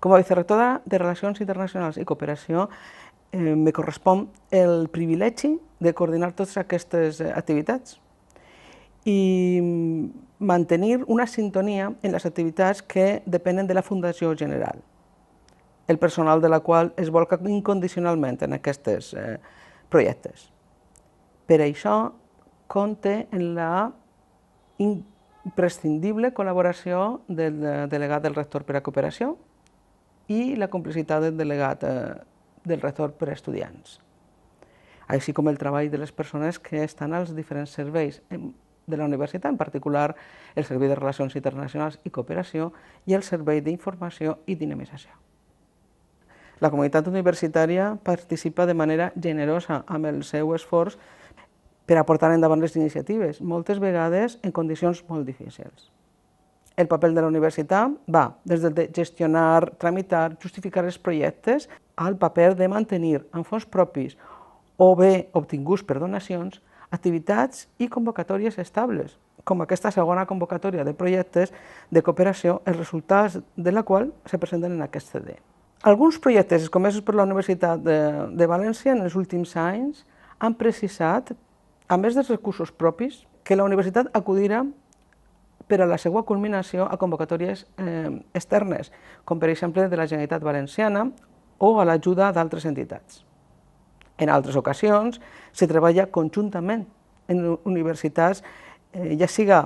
Com a vicerectora de Relacions Internacionals i Cooperació, me correspon el privilegi de coordinar totes aquestes activitats i mantenir una sintonia en les activitats que depenen de la Fundació General, el personal de la qual es volca incondicionalment en aquests projectes. Per això, compte en la imprescindible col·laboració del delegat del rector per a cooperació i la complicitat del delegat del rector per a estudiants, així com el treball de les persones que estan als diferents serveis de la universitat, en particular el Servei de Relacions Internacionals i Cooperació i el Servei d'Informació i Dinamització. La comunitat universitària participa de manera generosa amb el seu esforç per a portar endavant les iniciatives, moltes vegades en condicions molt difícils. El paper de la universitat va des de gestionar, tramitar, justificar els projectes al paper de mantenir amb fons propis o bé obtinguts per donacions activitats i convocatòries estables, com aquesta segona convocatòria de projectes de cooperació, els resultats de la qual se presenten en aquest CD. Alguns projectes escomesos per la Universitat de València en els últims anys han precisat, a més dels recursos propis, que la universitat acudirà per a la seva culminació a convocatòries externes, com per exemple de la Generalitat Valenciana o a l'ajuda d'altres entitats. En altres ocasions se treballa conjuntament en universitats, ja siga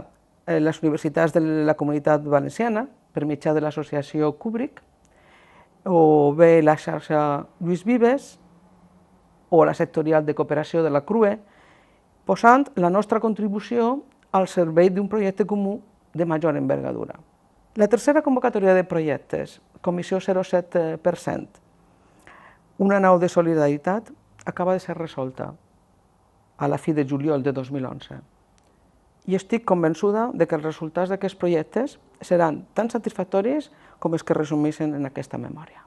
les universitats de la Comunitat Valenciana, per mitjà de l'associació Kubrick, o bé la xarxa Lluís Vives, o la sectorial de cooperació de la CRUE, posant la nostra contribució al servei d'un projecte comú de major envergadura. La tercera convocatòria de projectes, Comissió 07%, una nau de solidaritat, acaba de ser resolta a la fi de juliol de 2011. I estic convençuda que els resultats d'aquests projectes seran tan satisfactoris com els que resumeixen en aquesta memòria.